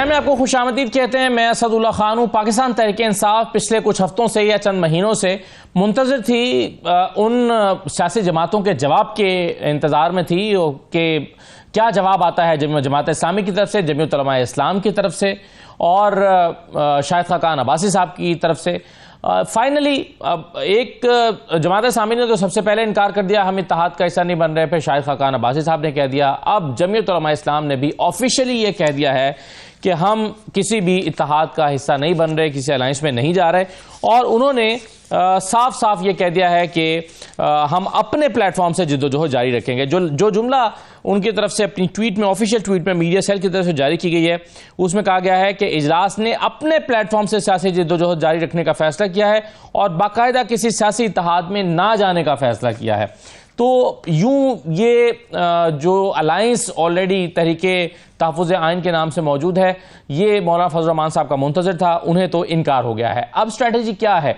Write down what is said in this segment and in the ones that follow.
Programme में आपको खुशामदीद कहते हैं। मैं असदुल्ला खान हूँ। पाकिस्तान तहरीक इंसाफ पिछले कुछ हफ्तों से या चंद महीनों से मुंतज़िर थी, उन सियासी जमातों के जवाब के इंतज़ार में थी कि क्या जवाब आता है जमात इस्लामी की तरफ से, जमीयत उलमा इस्लाम की तरफ से और शाहिद खाकान अब्बासी साहब की तरफ से। फाइनली एक जमात इस्लामी ने तो सबसे पहले इनकार कर दिया, हम इत्तेहाद का हिस्सा नहीं बन रहे। फिर शाहिद खाकान अब्बासी साहब ने कह दिया। अब जमीयत उलमा इस्लाम ने भी ऑफिशियली ये कह दिया है कि हम किसी भी इत्तेहाद का हिस्सा नहीं बन रहे, किसी अलायंस में नहीं जा रहे। और उन्होंने साफ साफ ये कह दिया है कि हम अपने प्लेटफॉर्म से जिद्दोजहद जारी रखेंगे। जो जुमला उनकी तरफ से अपनी ट्वीट में, ऑफिशियल ट्वीट में मीडिया सेल की तरफ से जारी की गई है, उसमें कहा गया है कि इजलास ने अपने प्लेटफॉर्म से सियासी जिद्दोजहद जारी रखने का फैसला किया है और बाकायदा किसी सियासी इत्तेहाद में ना जाने का फैसला किया है। तो यूं ये जो अलायंस ऑलरेडी तहरीके तहफ़्फ़ुज़ आइन के नाम से मौजूद है, ये मौलाना फजल रहमान साहब का मुंतज़िर था, उन्हें तो इनकार हो गया है। अब स्ट्रैटेजी क्या है?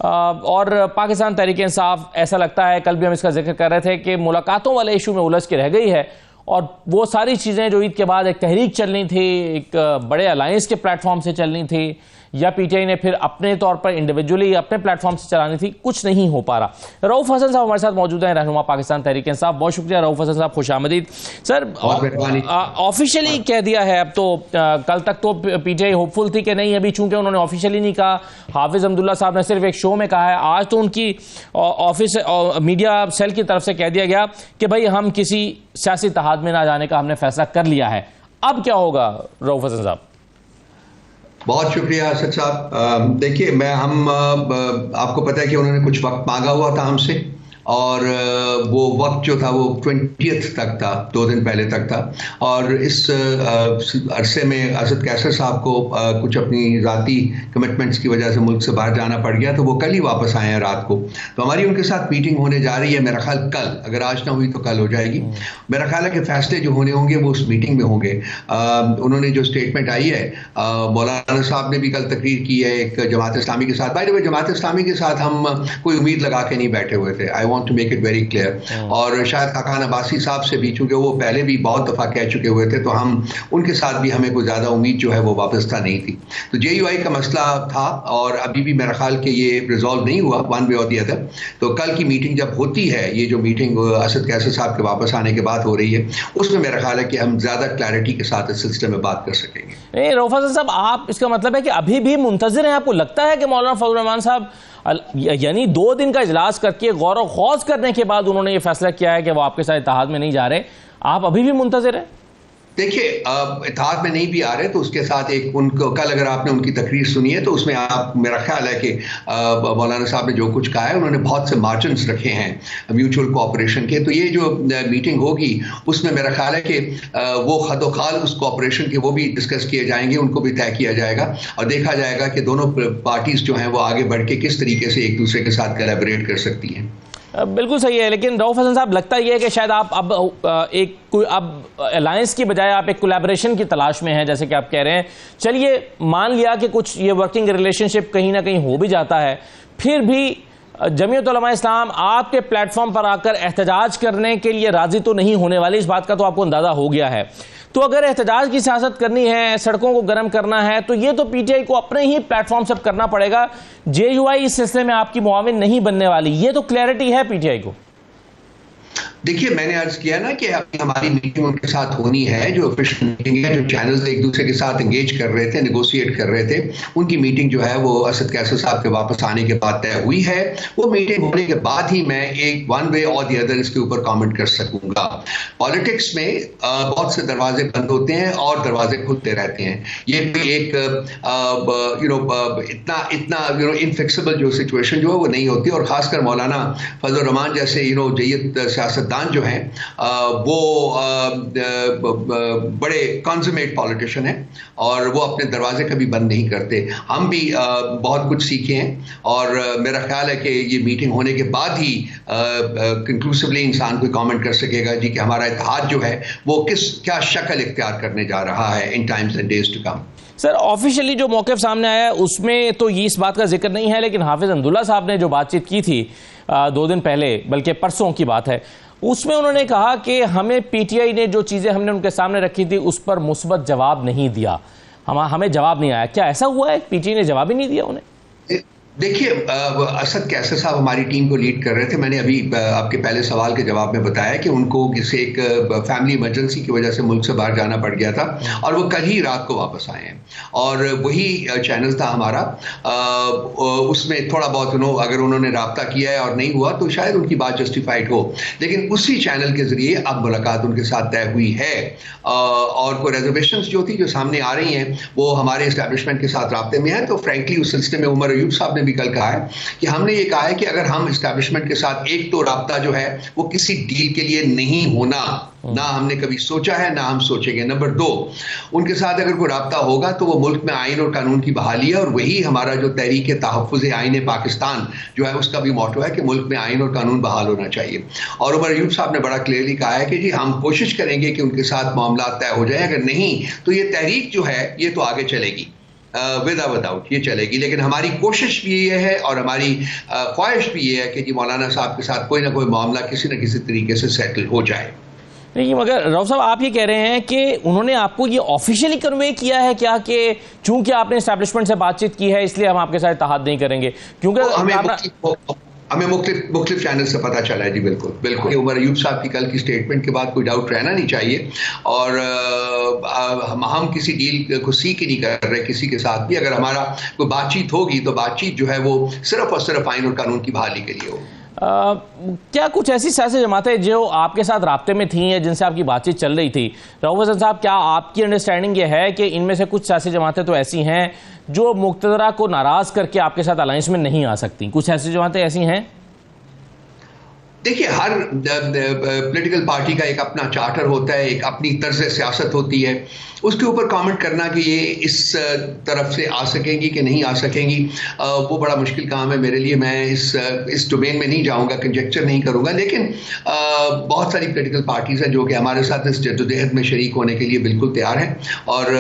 और पाकिस्तान तहरीक इंसाफ, ऐसा लगता है, कल भी हम इसका जिक्र कर रहे थे कि मुलाकातों वाले इशू में उलझ के रह गई है और वो सारी चीज़ें जो ईद के बाद एक तहरीक चलनी थी, एक बड़े अलायंस के प्लेटफॉर्म से चलनी थी, या पीटीआई ने फिर अपने तौर पर इंडिविजुअली अपने प्लेटफॉर्म से चलानी थी, कुछ नहीं हो पा रहा। रऊफ हसन साहब हमारे साथ मौजूद हैं, रहनुमा पाकिस्तान तहरीक इंसाफ। बहुत शुक्रिया रऊफ हसन साहब, खुशामदीद। सर, ऑफिशियली कह दिया है अब तो। कल तक तो पीटीआई होपफुल थी कि नहीं, अभी चूंकि उन्होंने ऑफिशियली नहीं कहा, हाफिज अब्दुल्ला साहब ने सिर्फ एक शो में कहा है, आज तो उनकी ऑफिस मीडिया सेल की तरफ से कह दिया गया कि भाई हम किसी सियासी इत्तेहाद में ना जाने का हमने फैसला कर लिया है। अब क्या होगा रऊफ हसन साहब? बहुत शुक्रिया असद साहब। देखिए, आपको पता है कि उन्होंने कुछ वक्त मांगा हुआ था हमसे और वो वक्त जो था वो 20th तक था, 2 दिन पहले तक था। और इस अरसे में असद कैसर साहब को कुछ अपनी ज़ाती कमिटमेंट्स की वजह से मुल्क से बाहर जाना पड़ गया, तो वो कल ही वापस आए हैं रात को। तो हमारी उनके साथ मीटिंग होने जा रही है, मेरा ख्याल कल, अगर आज ना हुई तो कल हो जाएगी। मेरा ख्याल है कि फैसले जो होने होंगे वो उस मीटिंग में होंगे। उन्होंने जो स्टेटमेंट आई है, मौलाना साहब ने भी कल तकरीर की है एक जमात इस्लामी के साथ। By the way, Jamaat Islami के साथ हम कोई उम्मीद लगा के नहीं बैठे हुए थे, I want to make it very clear. और शायद खाकान अब्बासी साहब से भी, चूंकि वो पहले भी बहुत दफ़ा कह चुके हुए थे, तो हम उनके साथ भी हमें कोई ज़्यादा उम्मीद जो है वो वाबस्ता नहीं थी। तो JUI का मसला था और अभी भी मेरा ख्याल कि ये रिजॉल्व नहीं हुआ वन वे और दी अदर। तो कल की मीटिंग जब होती है, ये जो मीटिंग असद कैसर साहब के वापस आने के बाद हो रही है, उसमें मेरा ख्याल है कि हम ज़्यादा क्लैरिटी के साथ इस सिलसिले में बात कर सकेंगे। रऊफ हसन साहब, आप, इसका मतलब है कि अभी भी मुंतज़िर हैं? आपको लगता है कि मौलाना फजल रहमान साहब, यानी 2 दिन का इजलास करके गौर व खौज करने के बाद उन्होंने ये फैसला किया है कि वो आपके साथ इत्तेहाद में नहीं जा रहे, आप अभी भी मुंतज़िर हैं? देखिए, इत्तेहाद में नहीं भी आ रहे तो उसके साथ एक उनको, कल अगर आपने उनकी तकरीर सुनी है तो उसमें आप, मेरा ख्याल है कि मौलाना साहब ने जो कुछ कहा है, उन्होंने बहुत से मार्जिन्स रखे हैं म्यूचुअल कोऑपरेशन के। तो ये जो मीटिंग होगी उसमें मेरा ख्याल है कि वो खदोखाल उस कोऑपरेशन के वो भी डिस्कस किए जाएंगे, उनको भी तय किया जाएगा और देखा जाएगा कि दोनों पार्टीज जो हैं वो आगे बढ़ के किस तरीके से एक दूसरे के साथ कोलैबोरेट कर सकती हैं। बिल्कुल सही है, लेकिन रऊफ हसन साहब, लगता यह है कि शायद आप अब अलायंस की बजाय आप एक कोलैबोरेशन की तलाश में हैं, जैसे कि आप कह रहे हैं। चलिए, मान लिया कि कुछ ये वर्किंग रिलेशनशिप कहीं ना कहीं हो भी जाता है, फिर भी जमीयत उलमा इस्लाम आपके प्लेटफॉर्म पर आकर एहतजाज करने के लिए राजी तो नहीं होने वाली, इस बात का तो आपको अंदाजा हो गया है। तो अगर एहतजाज की सियासत करनी है, सड़कों को गर्म करना है, तो ये तो पीटीआई को अपने ही प्लेटफॉर्म से करना पड़ेगा। JUI इस सिलसिले में आपकी मुआविन नहीं बनने वाली, ये तो क्लैरिटी है पीटीआई को। देखिए, मैंने अर्ज किया ना कि हमारी मीटिंग उनके साथ होनी है, जो ऑफिशियल मीटिंग है, जो चैनल्स एक दूसरे के साथ एंगेज कर रहे थे, नेगोशिएट कर रहे थे, उनकी मीटिंग जो है वो असद कैसर साहब के वापस आने के बाद तय हुई है। वो मीटिंग होने के बाद ही मैं एक वन वे और दी अदर इसके ऊपर कमेंट कर सकूंगा। पॉलिटिक्स में बहुत से दरवाजे बंद होते हैं और दरवाजे खुलते रहते हैं। ये भी एक इतना इनफिक्सिबल जो सिचुएशन जो है वो नहीं होती। और खासकर मौलाना फजल रहमान जैसे जय्यद सियासतदान जो हैं वो बड़े कंज्यूमेट पॉलिटिशियन हैं और वो अपने दरवाजे कभी बंद नहीं करते। हम भी बहुत कुछ सीखे हैं और मेरा ख्याल है कि ये मीटिंग होने के बाद ही कंक्लूसिवली इंसान कोई कमेंट कर सकेगा जी कि हमारा इत्तेहाद जो है वो क्या शक्ल इख्तियार करने जा रहा है in times and days to come. Sir, officially जो मौक़िफ़ सामने आया है उसमें तो ये इस बात का जिक्र नहीं है, लेकिन हाफिज अब्दुल्ला साहब ने जो बातचीत की थी 2 दिन पहले, बल्कि परसों की बात है, उसमें उन्होंने कहा कि हमें पीटीआई ने जो चीज़ें हमने उनके सामने रखी थी उस पर मुस्बत जवाब नहीं दिया। हमें जवाब नहीं आया। क्या ऐसा हुआ है, पीटीआई ने जवाब ही नहीं दिया उन्हें? देखिए, असद कैसर साहब हमारी टीम को लीड कर रहे थे। मैंने अभी आपके पहले सवाल के जवाब में बताया कि उनको किसी एक फैमिली इमरजेंसी की वजह से मुल्क से बाहर जाना पड़ गया था और वो कल ही रात को वापस आए हैं और वही चैनल था हमारा। उसमें थोड़ा बहुत अगर उन्होंने राब्ता किया है और नहीं हुआ तो शायद उनकी बात जस्टिफाइड हो, लेकिन उसी चैनल के जरिए अब मुलाकात उनके साथ तय हुई है और कोई रिजर्वेशंस जो थी जो सामने आ रही हैं वो हमारे इस्टेब्लिशमेंट के साथ राब्ते में है। तो फ्रेंकली उस सिलसिले में उमर अयूब साहब ने भी कल कहा है कि हमने ये कहा है कि अगर हम इस्टेब्लिशमेंट के साथ एक तो राब्ता जो है वो किसी डील के लिए नहीं होना, ना हमने कभी सोचा है ना हम सोचेंगे। नंबर 2, उनके साथ अगर कोई राब्ता होगा तो वो मुल्क में आइन और कानून की बहाली है और वही हमारा जो तहरीक तहफ़्फ़ुज़ आइन पाकिस्तान जो है उसका भी मोटो है कि मुल्क में आइन और कानून बहाल होना चाहिए। और उमर अयूब साहब ने बड़ा क्लियरली कहा है कि जी हम कोशिश करेंगे कि उनके साथ मामला तय हो जाए, अगर नहीं तो ये तहरीक जो है ये तो आगे चलेगी विदाउट ये चलेगी, लेकिन हमारी कोशिश भी ये है और हमारी ख्वाहिश भी ये है कि जी मौलाना साहब के साथ कोई ना कोई मामला किसी न किसी तरीके से सेटल हो जाए। नहीं, मगर रऊफ साहब आप ये कह रहे हैं कि उन्होंने आपको ये ऑफिशियली कन्वे किया है क्या कि चूंकि आपने एस्टैब्लिशमेंट से बातचीत की है इसलिए हम आपके साथ इत्तेहाद नहीं करेंगे? क्योंकि हमें मुख्तलिफ चैनल से पता चला है जी। बिल्कुल उमर अयूब साहब की कल की स्टेटमेंट के बाद कोई डाउट रहना नहीं चाहिए और हम किसी डील को सीख ही नहीं कर रहे किसी के साथ भी। अगर हमारा कोई बातचीत होगी तो बातचीत जो है वो सिर्फ और सिर्फ आइन और कानून की बहाली के लिए होगी। क्या कुछ ऐसी सियासी जमातें जो आपके साथ राब्ते में थी या जिनसे आपकी बातचीत चल रही थी, रऊफ हसन साहब, क्या आपकी अंडरस्टैंडिंग ये है कि इनमें से कुछ सियासी जमातें तो ऐसी हैं जो मुक्तदरा को नाराज करके आपके साथ अलायंस में नहीं आ सकती? कुछ ऐसी जमातें ऐसी हैं? देखिए, हर पॉलिटिकल पार्टी का एक अपना चार्टर होता है, एक अपनी तर्ज सियासत होती है। उसके ऊपर कमेंट करना कि ये इस तरफ से आ सकेंगी कि नहीं आ सकेंगी वो बड़ा मुश्किल काम है मेरे लिए। मैं इस डोमेन में नहीं जाऊंगा, कंजेक्चर नहीं करूंगा, लेकिन बहुत सारी पॉलिटिकल पार्टीज हैं जो कि हमारे साथ इस जद्दोजहद में शरीक होने के लिए बिल्कुल तैयार हैं। और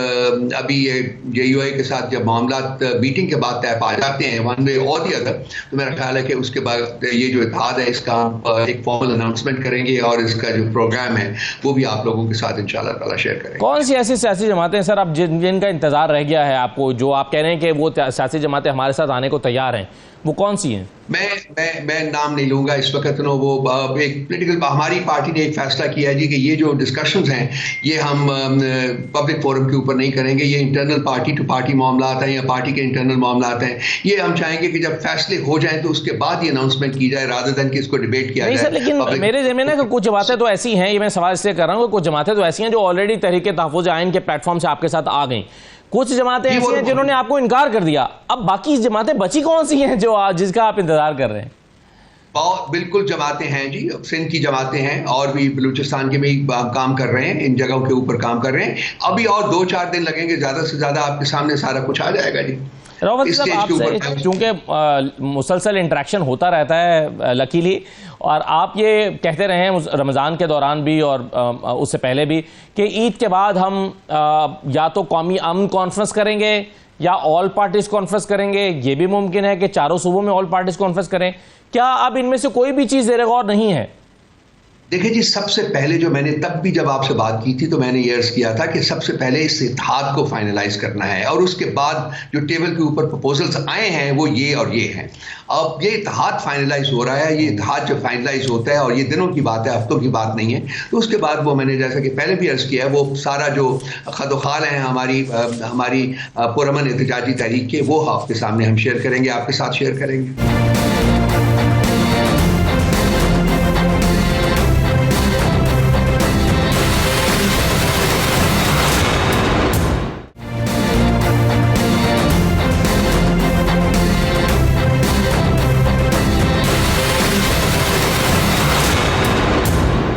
अभी ये JUI के साथ जब मामला मीटिंग के बाद तय पा जाते हैं वन वे और दी अदर, तो मेरा ख्याल है कि उसके बाद ये जो इत्तेहाद है इसका एक फॉर्मल अनाउंसमेंट करेंगे और इसका जो प्रोग्राम है वो भी आप लोगों के साथ इंशाल्लाह ताला शेयर करेंगे। कौन सी ऐसी सियासी जमातें सर अब जिनका इंतजार रह गया है आपको, जो आप कह रहे हैं कि वो सियासी जमातें हमारे साथ आने को तैयार हैं, वो कौन सी हैं? मैं नाम नहीं लूंगा इस वक्त। वो एक पॉलिटिकल हमारी पार्टी ने एक फैसला किया है जी कि ये जो डिस्कशंस हैं ये हम पब्लिक फोरम के ऊपर नहीं करेंगे। ये इंटरनल पार्टी टू पार्टी मामला आता है या पार्टी के इंटरनल मामला आते हैं, ये हम चाहेंगे कि जब फैसले हो जाएं तो उसके बाद ये अनाउंसमेंट की जाए रादर देन कि इसको डिबेट किया जाए। लेकिन मेरे ज़हन में ना कुछ जमातें तो ऐसी हैं, ये मैं सवाल इसलिए कर रहा हूँ, कुछ जमातें तो ऐसी हैं जो ऑलरेडी तहरीक तहफ़्फ़ुज़ आइन के प्लेटफॉर्म से आपके साथ आ गई, कुछ जमातें ऐसी हैं जिन्होंने आपको इनकार कर दिया। अब बाकी जमातें बची कौन सी हैं जो जिसका आप इंतजार कर रहे हैं? बिल्कुल जमातें हैं जी, सिंध की जमातें हैं और भी बलूचिस्तान के भी काम कर रहे हैं, इन जगहों के ऊपर काम कर रहे हैं। अभी और 2-4 दिन लगेंगे, ज्यादा से ज्यादा आपके सामने सारा कुछ आ जाएगा जी। चूंकि मुसलसल इंटरेक्शन होता रहता है लकीली, और आप ये कहते रहे हैं रमज़ान के दौरान भी और उससे पहले भी कि ईद के बाद हम या तो कौमी अमन कॉन्फ्रेंस करेंगे या ऑल पार्टीज कॉन्फ्रेंस करेंगे। ये भी मुमकिन है कि चारों सूबों में ऑल पार्टीज कॉन्फ्रेंस करें। क्या अब इनमें से कोई भी चीज़ ज़ेर गौर नहीं है? देखिए जी, सबसे पहले जो मैंने तब भी जब आपसे बात की थी तो मैंने ये अर्ज किया था कि सबसे पहले इस इत्तेहाद को फाइनलाइज करना है और उसके बाद जो टेबल के ऊपर प्रपोजल्स आए हैं वो ये और ये हैं। अब ये इत्तेहाद फाइनलाइज हो रहा है, ये इत्तेहाद जब फाइनलाइज होता है और ये दिनों की बात है, हफ्तों की बात नहीं है, तो उसके बाद वो मैंने जैसा कि पहले भी अर्ज किया है वो सारा जो खदोखाल हैं हमारी पुरअमन एहतजाजी तहरीक के, वो आपके सामने हम शेयर करेंगे, आपके साथ शेयर करेंगे।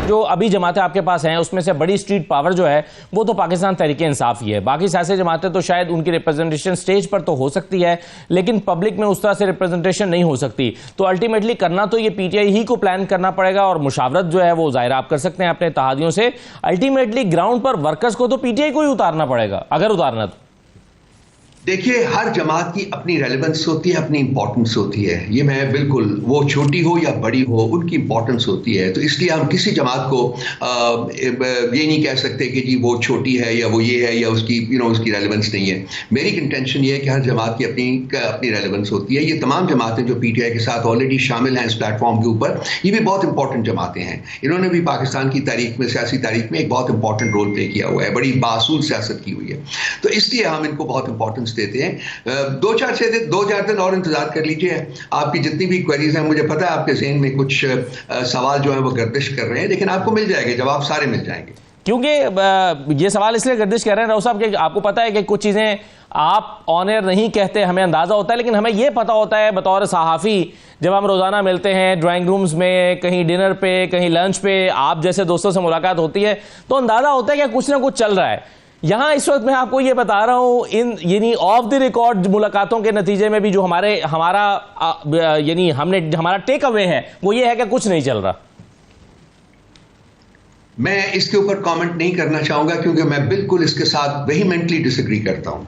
जो अभी जमातें आपके पास हैं उसमें से बड़ी स्ट्रीट पावर जो है वो तो पाकिस्तान तहरीक इंसाफ ही है। बाकी सियासी जमातें तो शायद उनकी रिप्रेजेंटेशन स्टेज पर तो हो सकती है लेकिन पब्लिक में उस तरह से रिप्रेजेंटेशन नहीं हो सकती। तो अल्टीमेटली करना तो ये पीटीआई ही को प्लान करना पड़ेगा और मुशावरत जो है वो जाहिर आप कर सकते हैं अपने इत्तेहादियों से। अल्टीमेटली ग्राउंड पर वर्कर्स को तो पीटीआई को ही उतारना पड़ेगा, अगर उतारना तो। देखिए, हर जमात की अपनी रेलेवेंस होती है, अपनी इंपॉर्टेंस होती है। ये मैं बिल्कुल, वो छोटी हो या बड़ी हो, उनकी इंपॉर्टेंस होती है। तो इसलिए हम किसी जमात को ये नहीं कह सकते कि जी वो छोटी है या वो ये है या उसकी उसकी रेलेवेंस नहीं है। मेरी कंटेंशन ये है कि हर जमात की अपनी रेलेवेंस होती है। ये तमाम जमातें जो पीटीआई के साथ ऑलरेडी शामिल हैं इस प्लेटफॉर्म के ऊपर, ये भी बहुत इंपॉर्टेंट जमातें हैं। इन्होंने भी पाकिस्तान की तारीख में, सियासी तारीख में एक बहुत इंपॉर्टेंट रोल प्ले किया हुआ है, बड़ी बासूल सियासत की हुई है। तो इसलिए हम इनको बहुत इंपॉर्टेंस देते हैं। 2-4 दिन और इंतजार कर लीजिए। आपकी जितनी भी क्वेरीज हैं, मुझे पता है आपके ज़हन में कुछ सवाल जो है वो गर्दिश कर रहे हैं, लेकिन आपको मिल जाएंगे जवाब, सारे मिल जाएंगे। क्योंकि ये सवाल इसलिए गर्दिश कर रहे हैं राव साहब कि आपको पता है कि कुछ चीजें आप ऑन एयर नहीं कहते, हमें अंदाजा होता है, लेकिन हमें यह पता होता है बतौर सहाफ़ी, जब हम रोजाना मिलते हैं ड्राइंग रूम्स में, कहीं डिनर पे, कहीं लंच पे, आप जैसे दोस्तों से मुलाकात होती है, तो अंदाजा होता है कि कुछ ना कुछ चल रहा है। यहां इस वक्त मैं आपको ये बता रहा हूं, यानी ऑफ द रिकॉर्ड मुलाकातों के नतीजे में भी जो हमारा टेक अवे है वो ये है कि कुछ नहीं चल रहा। मैं इसके ऊपर कमेंट नहीं करना चाहूंगा क्योंकि मैं बिल्कुल इसके साथ वेहीमेंटली डिसएग्री करता हूं,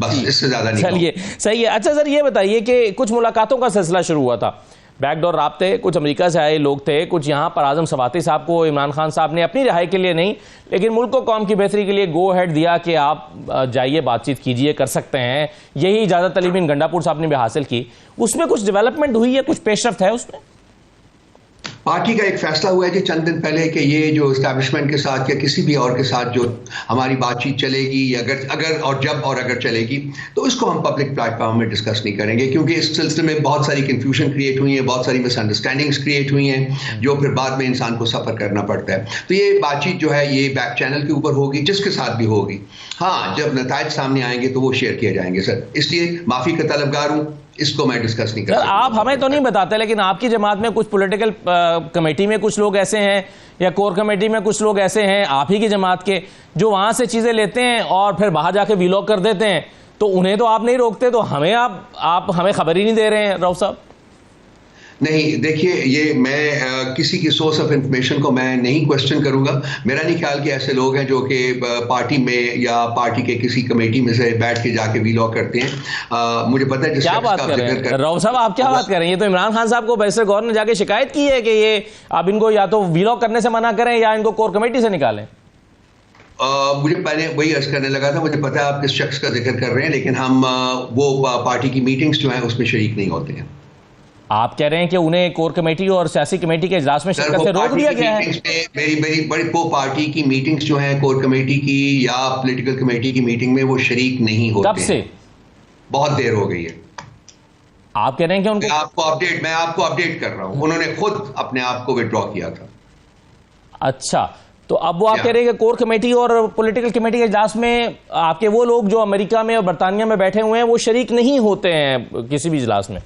बस इससे ज्यादा नहीं। चलिए, सही है। अच्छा सर, ये बताइए कि कुछ मुलाकातों का सिलसिला शुरू हुआ था, बैकडोर राब्ते, कुछ अमेरिका से आए लोग थे, कुछ यहाँ पर आजम सवाती साहब को इमरान खान साहब ने अपनी रिहाई के लिए नहीं लेकिन मुल्क को कौम की बेहतरी के लिए गो हेड दिया कि आप जाइए, बातचीत कीजिए, कर सकते हैं। यही इजाज़त अली बिन गंडापुर साहब ने भी हासिल की। उसमें कुछ डेवलपमेंट हुई है, कुछ पेशरफ्त है उसमें? पार्टी का एक फैसला हुआ है कि चंद दिन पहले कि ये जो एस्टैब्लिशमेंट के साथ या किसी भी और के साथ जो हमारी बातचीत चलेगी, अगर चलेगी, तो इसको हम पब्लिक प्लेटफॉर्म में डिस्कस नहीं करेंगे, क्योंकि इस सिलसिले में बहुत सारी कंफ्यूजन क्रिएट हुई है, बहुत सारी मिसअंडरस्टैंडिंग्स क्रिएट हुई हैं, जो फिर बाद में इंसान को सफ़र करना पड़ता है। तो ये बातचीत जो है ये बैक चैनल के ऊपर होगी, जिसके साथ भी होगी। हाँ, जब नताइज सामने आएंगे तो वो शेयर किए जाएंगे सर, इसलिए माफ़ी का तलबगार हूँ, इसको मैं डिस्कस नहीं कर सकता। आप हमें तो नहीं बताते, लेकिन आपकी जमात में कुछ पॉलिटिकल कमेटी में कुछ लोग ऐसे हैं या कोर कमेटी में कुछ लोग ऐसे हैं आप ही की जमात के, जो वहां से चीजें लेते हैं और फिर बाहर जाके वीलॉग कर देते हैं, तो उन्हें तो आप नहीं रोकते, तो हमें आप हमें खबर ही नहीं दे रहे हैं राव साहब। नहीं, देखिए, ये मैं किसी की सोर्स ऑफ इंफॉर्मेशन को मैं नहीं क्वेश्चन करूंगा। मेरा नहीं ख्याल कि ऐसे लोग हैं जो कि पार्टी में या पार्टी के किसी कमेटी में से बैठ के जाके वीलॉग करते हैं। मुझे पता है क्या बात कर रहे हैं राव साहब, आप क्या बात कर रहे हैं? ये तो इमरान खान साहब को बैरिस्टर गौहर ने जाके शिकायत की है कि ये आप इनको या तो वीलॉग करने से मना करें या इनको कोर कमेटी से निकालें। मुझे पहले वही अर्ज करने लगा था, मुझे पता है आप किस शख्स का जिक्र कर रहे हैं, लेकिन हम वो पार्टी की मीटिंग्स जो हैं उसमें शरीक नहीं होते हैं। आप कह रहे हैं कि उन्हें कोर कमेटी और सियासी कमेटी के इजलास में शिरकत से रोक दिया गया है? मेरी बड़ी वो पार्टी की मीटिंग्स जो हैं, कोर कमेटी की या पॉलिटिकल कमेटी की मीटिंग में वो शरीक नहीं होते। कब से? बहुत देर हो गई है। आप कह रहे हैं कि उनको मैं आपको अपडेट कर रहा हूं, उन्होंने खुद अपने आप को विड्रॉ किया था। अच्छा, तो अब वो आप कह रहे हैं कि कोर कमेटी और पॉलिटिकल कमेटी के इजलास में आपके वो लोग जो अमेरिका में और बरतानिया में बैठे हुए हैं वो शरीक नहीं होते हैं किसी भी इजलास में?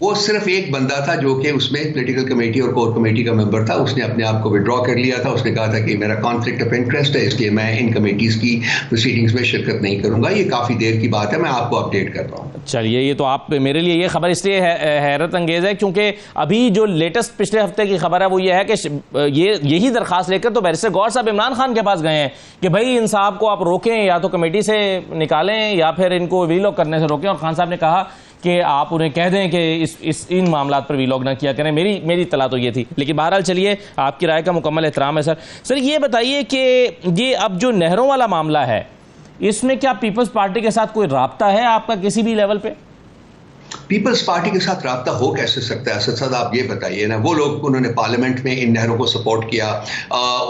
वो सिर्फ एक बंदा था जो कि उसमें पॉलिटिकल कमेटी और कोर कमेटी का मेंबर था, उसने अपने आप को विड्रॉ कर लिया था। उसने कहा था कि मेरा कॉन्फ्लिक्ट ऑफ इंटरेस्ट है, इसलिए मैं इन कमेटीज की प्रोसीडिंग्स में शिरकत नहीं करूंगा। ये काफी देर की बात है, मैं आपको अपडेट कर रहा हूँ। चलिए, ये तो आप मेरे लिए ये खबर इसलिए हैरत अंगेज है क्योंकि अभी जो लेटेस्ट पिछले हफ्ते की खबर है वो ये है कि यही दरखास्त लेकर तो बैरिस्टर गौहर साहब इमरान खान के पास गए हैं कि भाई इन साहब को आप रोकें, या तो कमेटी से निकालें या फिर इनको वीलॉग करने से रोकें। और खान साहब ने कहा कि आप उन्हें कह दें कि इन मामलात पर वीलॉग ना किया करें। मेरी इत्तला तो ये थी, लेकिन बहरहाल चलिए, आपकी राय का मुकम्मल एहतराम है सर। ये बताइए कि ये अब जो नहरों वाला मामला है, इसमें क्या पीपल्स पार्टी के साथ कोई राब्ता है आपका किसी भी लेवल पे? पीपल्स पार्टी के साथ राब्ता हो कैसे सकता है असद साहब, आप ये बताइए ना। वो लोग, उन्होंने पार्लियामेंट में इन नहरों को सपोर्ट किया,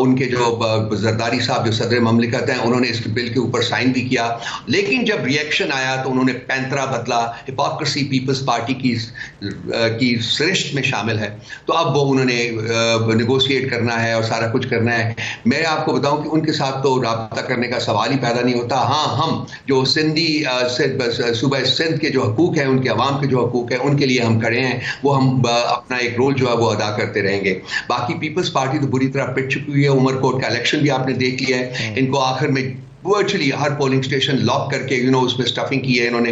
उनके जो जरदारी साहब जो सदर ममलिकत हैं, उन्होंने इस बिल के ऊपर साइन भी किया, लेकिन जब रिएक्शन आया तो उन्होंने पैंतरा बदला। हिपोक्रेसी पीपल्स पार्टी की सरिश्त में शामिल है। तो अब वो उन्होंने नेगोशिएट करना है और सारा कुछ करना है। मैं आपको बताऊं कि उनके साथ तो राब्ता करने का सवाल ही पैदा नहीं होता। हाँ, हम जो सूबा सिंध के जो हकूक हैं, उनके अवाम के जो हकूक है, उनके लिए हम खड़े हैं। वो हम अपना एक रोल जो है वो अदा करते रहेंगे। बाकी पीपल्स पार्टी तो बुरी तरह पिट चुकी हुई है। उमरकोट का इलेक्शन भी आपने देख लिया है। इनको आखिर में वर्चुअली हर पोलिंग स्टेशन लॉक करके उसमें स्टफिंग की है इन्होंने।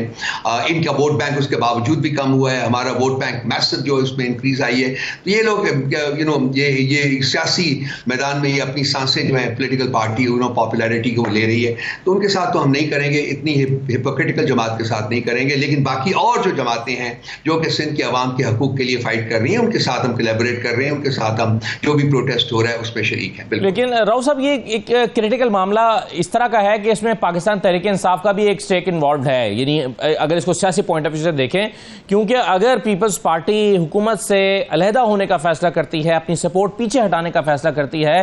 इनका वोट बैंक उसके बावजूद भी कम हुआ है, हमारा वोट बैंक मैसिव जो है उसमें इंक्रीज आई है। तो ये लोग ये सियासी मैदान में ये अपनी सांसें जो है पॉलिटिकल पार्टी पॉपुलैरिटी को ले रही है, तो उनके साथ तो हम नहीं करेंगे, इतनी हिपोक्रिटिकल जमात के साथ नहीं करेंगे। लेकिन बाकी और जो जमातें हैं जो कि सिंध के अवाम के हकूक के लिए फाइट कर रही हैं, उनके साथ हम कोलैबोरेट कर रहे हैं, उनके साथ हम जो भी प्रोटेस्ट हो रहा है उसमें शरीक हैं। लेकिन राउफ साहब, ये एक क्रिटिकल मामला इस तरह का है कि इसमें पाकिस्तान तहरीक इंसाफ का भी एक स्टेक इन्वॉल्व है, यानी अगर इसको सियासी पॉइंट ऑफ व्यू से देखें, क्योंकि अगर पीपल्स पार्टी हुकूमत से अलहदा होने का फैसला करती है, अपनी सपोर्ट पीछे हटाने का फैसला करती है,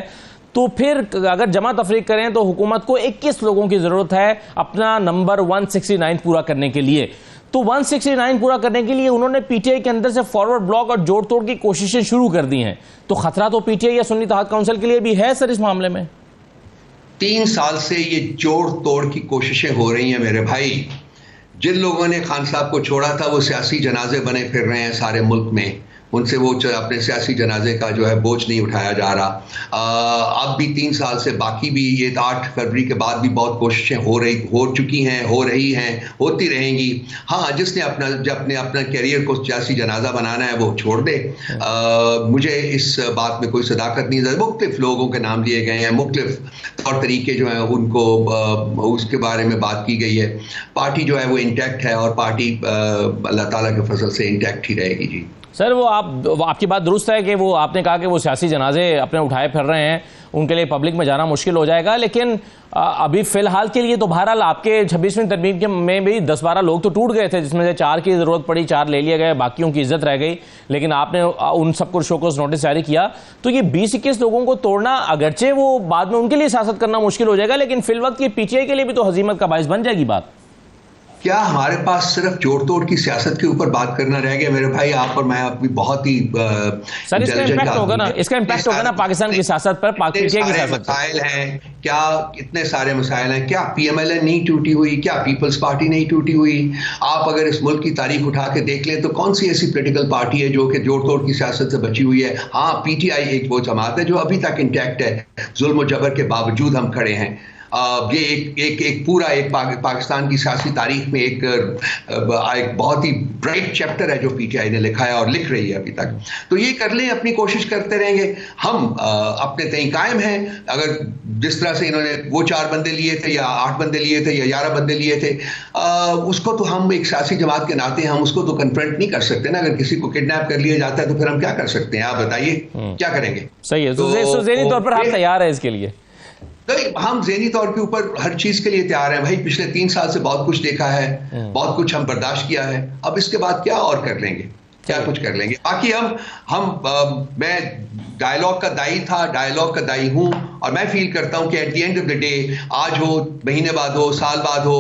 तो फिर अगर जमा तफरीक करें तो हुकूमत को 21 लोगों की जरूरत है अपना नंबर 169 पूरा करने के लिए। तो 169 पूरा करने के लिए उन्होंने पीटीआई के अंदर से फॉरवर्ड ब्लॉक और जोड़ तोड़ की कोशिशें शुरू कर दी हैं। तो खतरा तो पीटीआई या सुन्नी इत्तेहाद काउंसिल के लिए भी है सर इस मामले में। 3 साल से ये जोड़ तोड़ की कोशिशें हो रही हैं मेरे भाई। जिन लोगों ने खान साहब को छोड़ा था वो सियासी जनाजे बने फिर रहे हैं सारे मुल्क में, उनसे वो अपने सियासी जनाजे का जो है बोझ नहीं उठाया जा रहा। अब भी 3 साल से बाकी भी ये 8 फरवरी के बाद भी बहुत कोशिशें हो चुकी हैं, हो रही हैं, होती रहेंगी। हाँ, जिसने अपना कैरियर को सियासी जनाजा बनाना है वो छोड़ दे। मुझे इस बात में कोई सदाकत नहीं है। मुख्तलिफ लोगों के नाम लिए गए हैं, मुख्तलिफ तौर तरीके जो हैं उनको उसके बारे में बात की गई है। पार्टी जो है वो इंटैक्ट है और पार्टी अल्लाह ताला के फजल से इंटैक्ट ही रहेगी। जी सर, वो आपकी बात दुरुस्त है कि वो आपने कहा कि वो सियासी जनाजे अपने उठाए फिर रहे हैं, उनके लिए पब्लिक में जाना मुश्किल हो जाएगा। लेकिन अभी फिलहाल के लिए तो बहरहाल आपके 26वीं तरमीम में भी 10-12 लोग तो टूट गए थे, जिसमें से 4 की ज़रूरत पड़ी, 4 ले लिए गए, बाकियों की इज्जत रह गई। लेकिन आपने उन सबको शोकॉज नोटिस जारी किया। तो ये 20-21 लोगों को तोड़ना, अगरचे वो बाद में उनके लिए सियासत करना मुश्किल हो जाएगा, लेकिन फिलवक्त ये पीटीआई के लिए भी तो हजीमत का बाइस बन जाएगी बात। क्या हमारे पास सिर्फ जोड़ तोड़ की सियासत के ऊपर बात करना रह गया मेरे भाई? आप और मैं अभी बहुत ही सर इसका इम्पैक्ट होगा ना, पाकिस्तान की सियासत पर, मसाइल हैं क्या, इतने सारे मसाइल हैं। क्या पीएमएलए नहीं टूटी हुई? क्या पीपल्स पार्टी नहीं टूटी हुई? आप अगर इस मुल्क की तारीख उठा के देख लें तो कौन सी ऐसी पोलिटिकल पार्टी है जो कि जोड़ तोड़ की सियासत से बची हुई है? हाँ, पीटीआई एक वो जमात है जो अभी तक इंटैक्ट है, जुल्म जबर के बावजूद हम खड़े हैं। ये एक पूरा पाकिस्तान की सियासी तारीख में एक बहुत ही ब्राइट चैप्टर है जो पीटीआई ने लिखा है और लिख रही है अभी तक। तो ये कर लें, अपनी कोशिश करते रहेंगे। हम अपने तय कायम हैं। अगर जिस तरह से इन्होंने वो 4 बंदे लिए थे या 8 बंदे लिए थे या 11 बंदे लिए थे, उसको तो हम एक सियासी जमात के नाते हम उसको तो कन्फ्रंट नहीं कर सकते ना। अगर किसी को किडनैप कर लिया जाता है तो फिर हम क्या कर सकते हैं? आप बताइए, क्या करेंगे? सही है। तो ज़हनी तौर पर आप तैयार है इसके लिए? हम ज़हनी तौर के ऊपर हर चीज के लिए तैयार हैं भाई। पिछले 3 साल से बहुत कुछ देखा है, बहुत कुछ हम बर्दाश्त किया है। अब इसके बाद क्या और कर लेंगे? क्या कुछ कर लेंगे? बाकी मैं डायलॉग का दाई था, डायलॉग का दाई हूं, और मैं फील करता हूं कि at the end of the day, आज हो, महीने बाद हो, साल बाद हो,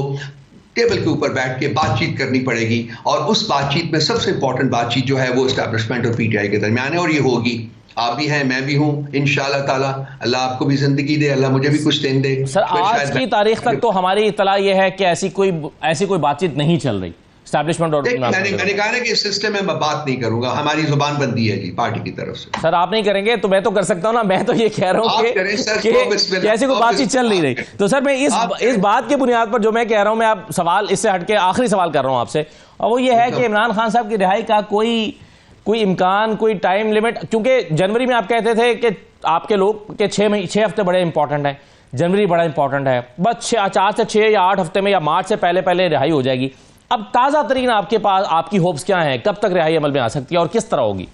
टेबल के ऊपर बैठ के बातचीत करनी पड़ेगी। और उस बातचीत में सबसे इंपॉर्टेंट बातचीत जो है वो एस्टैब्लिशमेंट और पीटीआई के दरमियान है, और ये होगी। आप भी हैं, मैं भी हूं, इंशाअल्लाह ताला। अल्लाह आपको भी जिंदगी दे, अल्लाह मुझे भी कुछ दिन दे। सर, आज की तारीख तक तो हमारी इत्तला यह है कि ऐसी कोई बातचीत नहीं चल रही एस्टैब्लिशमेंट। और मैंने कहा ना कि इस सिस्टम में मैं बात नहीं करूंगा, हमारी जुबान बंदी है जी पार्टी की तरफ से। सर, आप नहीं करेंगे तो मैं तो कर सकता हूं ना। मैं तो ये कह रहा हूं कि ऐसी कोई बातचीत चल नहीं रही। तो सर, मैं इस बात की बुनियाद पर जो मैं कह रहा हूं, मैं आप सवाल इससे हटके आखिरी सवाल कर रहा हूं आपसे, और वो ये है कि इमरान खान साहब की रिहाई का कोई इम्कान, कोई टाइम लिमिट? क्योंकि जनवरी में आप कहते थे कि आपके लोग के 6 हफ्ते बड़े इंपॉर्टेंट हैं, जनवरी बड़ा इंपॉर्टेंट है, बस 4 से 6 या 8 हफ्ते में या मार्च से पहले रिहाई हो जाएगी। अब ताज़ा तरीन आपके पास, आपकी होप्स क्या हैं? कब तक रिहाई अमल में आ सकती है और किस तरह होगी?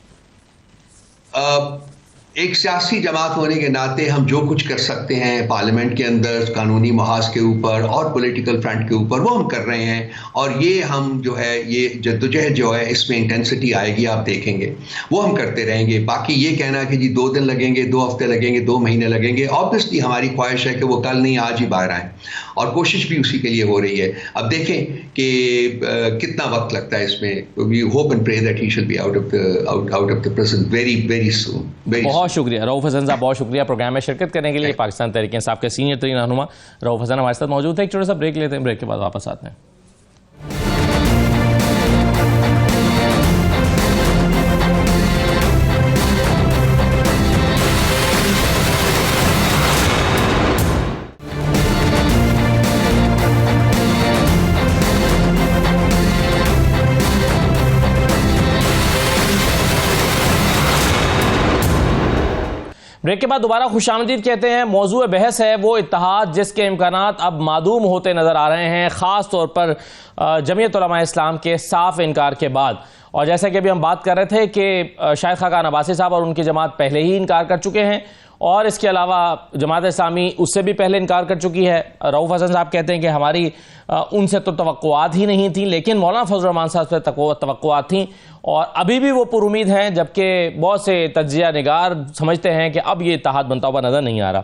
एक सियासी जमात होने के नाते हम जो कुछ कर सकते हैं पार्लियामेंट के अंदर, कानूनी महाज के ऊपर और पॉलिटिकल फ्रंट के ऊपर, वो हम कर रहे हैं। और ये हम जो है, ये जद्दोजहद जो है, इसमें इंटेंसिटी आएगी, आप देखेंगे, वो हम करते रहेंगे। बाकी ये कहना कि जी 2 दिन लगेंगे, 2 हफ्ते लगेंगे, 2 महीने लगेंगे, ऑब्वियसली हमारी ख्वाहिश है कि वो कल नहीं आज ही बाहर आए, और कोशिश भी उसी के लिए हो रही है। अब देखें कि कितना वक्त लगता है इसमें। We hope and pray that he should be out of the prison very very soon. बहुत शुक्रिया रऊफ हसन साहब, बहुत शुक्रिया प्रोग्राम में शिरकत करने के लिए। पाकिस्तान तहरीक इंसाफ के सीनियर तरीन रहनुमा रऊफ हसन हमारे साथ मौजूद है। एक छोटा सा ब्रेक लेते हैं, ब्रेक के बाद वापस आते हैं। ब्रेक के बाद दोबारा खुशामदीद कहते हैं। मौजूद बहस है वो इत्तेहाद जिसके इम्कानात अब मादूम होते नजर आ रहे हैं, खास तौर पर जमीयत उलमा इस्लाम के साफ इनकार के बाद। और जैसा कि अभी हम बात कर रहे थे कि शायद खाकान अब्बासी साहब और उनकी जमात पहले ही इनकार कर चुके हैं, और इसके अलावा जमात इस्लामी उससे भी पहले इनकार कर चुकी है। रऊफ हसन साहब कहते हैं कि हमारी उनसे तो तवक्कुआत ही नहीं थी, लेकिन मौलाना फजल रहमान साहब से तवक्कुआत थी और अभी भी वो पुरुमीद हैं, जबकि बहुत से तज्जिया निगार समझते हैं कि अब ये इत्तेहाद बनता हुआ नजर नहीं आ रहा।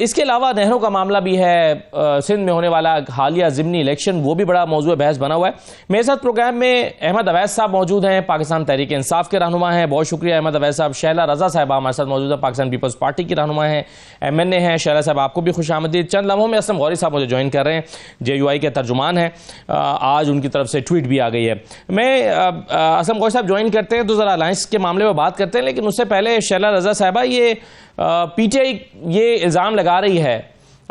इसके अलावा नहरों का मामला भी है, सिंध में होने वाला हालिया ज़िमनी इलेक्शन, वो भी बड़ा मौजूद बहस बना हुआ है। मेरे साथ प्रोग्राम में अहमद अवैस साहब मौजूद हैं, पाकिस्तान तहरीक इंसाफ के रहनुमा हैं, बहुत शुक्रिया अहमद अवैस साहब। शैला रजा साहब हमारे साथ मौजूद है, पाकिस्तान पीपल्स पार्टी की रहनुमा है, MNA हैं। शैला साहब आपको भी खुशामदीद। चंद लम्हों में असलम गौरी साहब मुझे ज्वाइन कर रहे हैं, JUI के तर्जुमान हैं, आज उनकी तरफ से ट्वीट भी आ गई है। मैं असलम गौरी साहब ज्वाइन करते हैं तो ज़रा अलायंस के मामले में बात करते हैं, लेकिन उससे पहले शैला रजा साहबा, ये PTI ये इल्ज़ाम लगा रही है,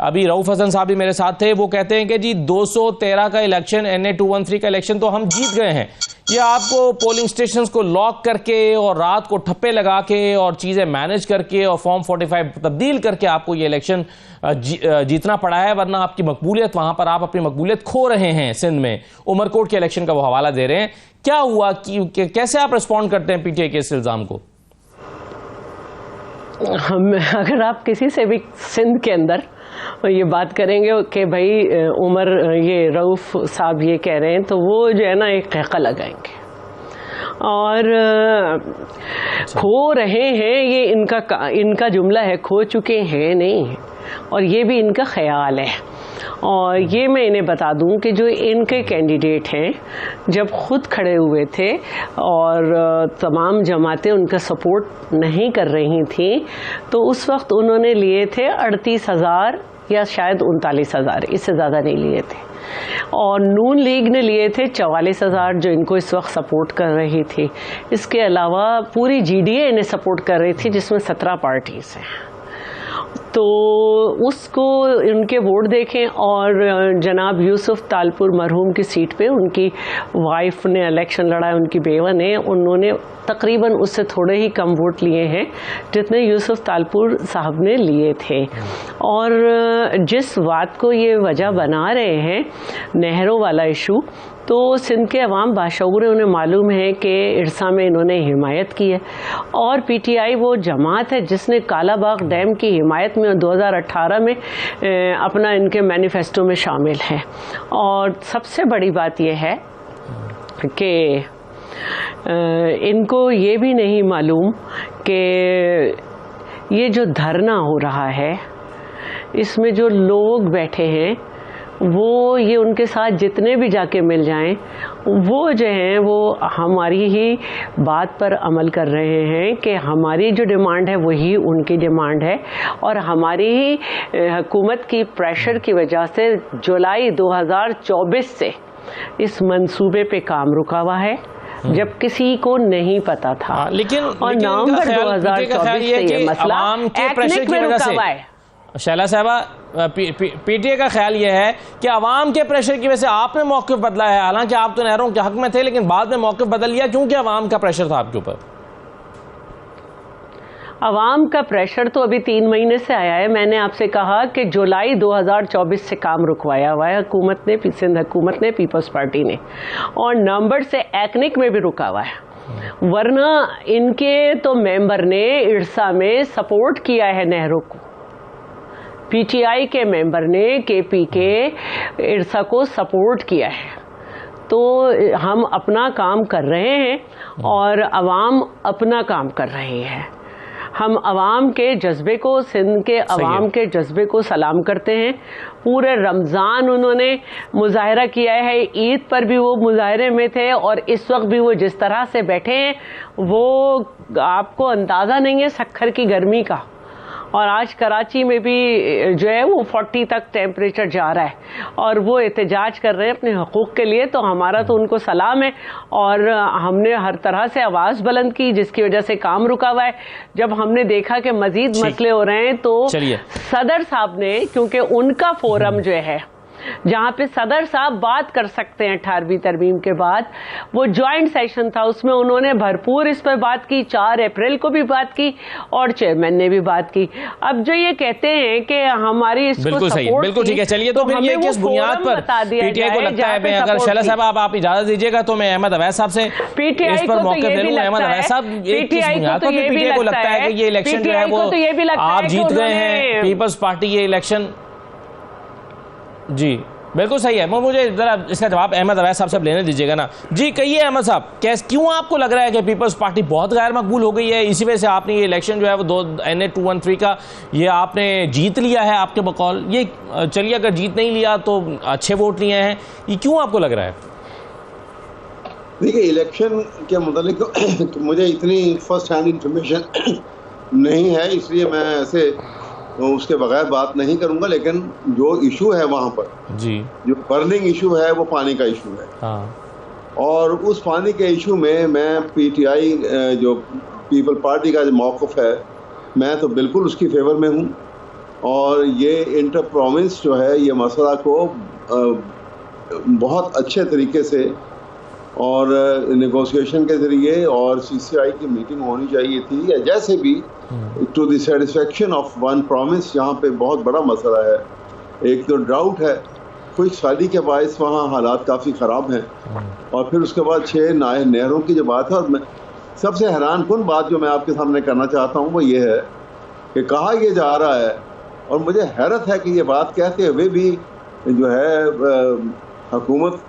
अभी रऊफ हसन साहब भी मेरे साथ थे, वो कहते हैं कि जी 213 का इलेक्शन, NA 213 का इलेक्शन तो हम जीत गए हैं। ये आपको पोलिंग स्टेशंस को लॉक करके और रात को ठप्पे लगा के और चीज़ें मैनेज करके और फॉर्म 45 तब्दील करके आपको ये इलेक्शन जीतना पड़ा है, वरना आपकी मकबूलियत, वहाँ पर आप अपनी मकबूलियत खो रहे हैं। सिंध में उमरकोट के इलेक्शन का वो हवाला दे रहे हैं, क्या हुआ कि कैसे आप रिस्पॉन्ड करते हैं PTI के इस इल्ज़ाम को? अगर आप किसी से भी सिंध के अंदर ये बात करेंगे कि भाई उमर, ये रऊफ साहब ये कह रहे हैं, तो वो जो है ना एक कहका लगाएंगे और खो रहे हैं, ये इनका जुमला है, खो चुके हैं नहीं, और ये भी इनका ख्याल है। और ये मैं इन्हें बता दूं कि जो इनके कैंडिडेट हैं, जब खुद खड़े हुए थे और तमाम जमातें उनका सपोर्ट नहीं कर रही थी, तो उस वक्त उन्होंने लिए थे 38,000 या शायद 39,000, इससे ज़्यादा नहीं लिए थे। और नून लीग ने लिए थे 44,000, जो इनको इस वक्त सपोर्ट कर रही थी। इसके अलावा पूरी GDA इन्हें सपोर्ट कर रही थी, जिसमें 17 पार्टीज हैं। तो उसको उनके वोट देखें, और जनाब यूसुफ तालपुर मरहूम की सीट पे उनकी वाइफ ने इलेक्शन लड़ा है, उनकी बेवा ने, उन्होंने तकरीबन उससे थोड़े ही कम वोट लिए हैं जितने यूसुफ तालपुर साहब ने लिए थे। और जिस बात को ये वजह बना रहे हैं, नहरों वाला इशू, तो सिंध के अवाम बाशऊर, उन्हें मालूम है कि इरसा में इन्होंने हिमायत की है, और PTI वो जमात है जिसने कालाबाग डैम की हिमायत में 2018 में अपना इनके मैनिफेस्टो में शामिल है। और सबसे बड़ी बात यह है कि इनको ये भी नहीं मालूम कि ये जो धरना हो रहा है, इसमें जो लोग बैठे हैं, वो ये उनके साथ जितने भी जाके मिल जाएं, वो जो हैं वो हमारी ही बात पर अमल कर रहे हैं कि हमारी जो डिमांड है वही उनकी डिमांड है, और हमारी ही हुकूमत की प्रेशर की वजह से जुलाई 2024 से इस मंसूबे पे काम रुका हुआ है, जब किसी को नहीं पता था। लेकिन नवंबर 2024 से ये मसला एक्निक में रुका हुआ है। शैला साहबा, PTI का ख्याल यह है कि अवाम के प्रेशर की वजह से आपने मौक़िफ़ बदला है, हालांकि आप तो नहरों के हक में थे, लेकिन बाद में मौक़िफ़ बदल लिया क्योंकि अवाम का प्रेशर था आपके ऊपर। अवाम का प्रेशर तो अभी 3 महीने से आया है। मैंने आपसे कहा कि जुलाई 2024 से काम रुकवाया हुआ है हुकूमत ने, सिंध हुकूमत ने, पीपल्स पार्टी ने, और नवंबर से एक्निक में भी रुका हुआ है, वरना इनके तो मेंबर ने इरसा में सपोर्ट किया है नहरों को। PTI के मेंबर ने KP के इरसा को सपोर्ट किया है। तो हम अपना काम कर रहे हैं और अवाम अपना काम कर रही है। हम अवाम के जज्बे को, सिंध के अवाम के जज्बे को सलाम करते हैं। पूरे रमज़ान उन्होंने मुजाहरा किया है, ईद पर भी वो मुजाहरे में थे, और इस वक्त भी वो जिस तरह से बैठे हैं, वो आपको अंदाज़ा नहीं है शक्कर की गर्मी का। और आज कराची में भी जो है वो 40 तक टेम्परेचर जा रहा है, और वो एहतजाज कर रहे हैं अपने हकूक़ के लिए। तो हमारा तो उनको सलाम है, और हमने हर तरह से आवाज़ बुलंद की, जिसकी वजह से काम रुका हुआ है। जब हमने देखा कि मजीद मसले हो रहे हैं, तो सदर साहब ने, क्योंकि उनका फोरम जो है जहाँ पे सदर साहब बात कर सकते हैं 18वीं तरमीम के बाद। वो जॉइंट सेशन था, उसमें उन्होंने भरपूर इस पर बात की, 4 अप्रैल को भी बात की और चेयरमैन ने भी बात की। अब जो ये कहते हैं कि हमारी इसको बिल्कुल सही, बिल्कुल ठीक है। चलिए तो फिर ये किस बुनियाद पर पीटीआई को लगता है, मैं अगर शैला साहब आप इजाजत दीजिएगा तो मैं अहमद अवैस साहब से इस पर मौके ले लूं। अहमद अवैस साहब, किस बुनियाद पर पीटीआई को लगता है कि ये इलेक्शन जो है वो आप जीत गए हैं, पीपल्स पार्टी ये इलेक्शन? जी बिल्कुल सही है। मुझे जरा इसका जवाब अहमद अवैस साहब से लेने दीजिएगा ना। जी कहिए अहमद साहब, क्यों आपको लग रहा है कि पीपल्स पार्टी बहुत गैर मकबूल हो गई है? इसी वजह से आपने ये इलेक्शन जो है वो NA 213 का ये आपने जीत लिया है आपके बकौल? ये चलिए अगर जीत नहीं लिया तो अच्छे वोट लिए हैं, ये क्यों आपको लग रहा है? देखिए, इलेक्शन के मुतालिक मुझे इतनी फर्स्ट हैंड इंफॉर्मेशन नहीं है, इसलिए मैं ऐसे उसके बगैर बात नहीं करूंगा। लेकिन जो इशू है वहाँ पर जी, जो बर्निंग इशू है वो पानी का इशू है। हाँ। और उस पानी के इशू में मैं पीटीआई जो पीपल पार्टी का जो मौक़िफ़ है, मैं तो बिल्कुल उसकी फेवर में हूँ। और ये इंटर प्रोविंस जो है, ये मसला को बहुत अच्छे तरीके से और नेगोशिएशन के ज़रिए और CCI की मीटिंग होनी चाहिए थी, या जैसे भी to the satisfaction of one promise. यहाँ पे बहुत बड़ा मसला है, एक तो ड्राउट है, खुश साली के बायस वहाँ हालात काफ़ी ख़राब हैं, और फिर उसके बाद 6 नहरों की जो बात है। और मैं सबसे हैरान कुन बात जो मैं आपके सामने करना चाहता हूँ वो ये है कि कहा यह जा रहा है, और मुझे हैरत है कि ये बात कहते हुए भी जो है हुकूमत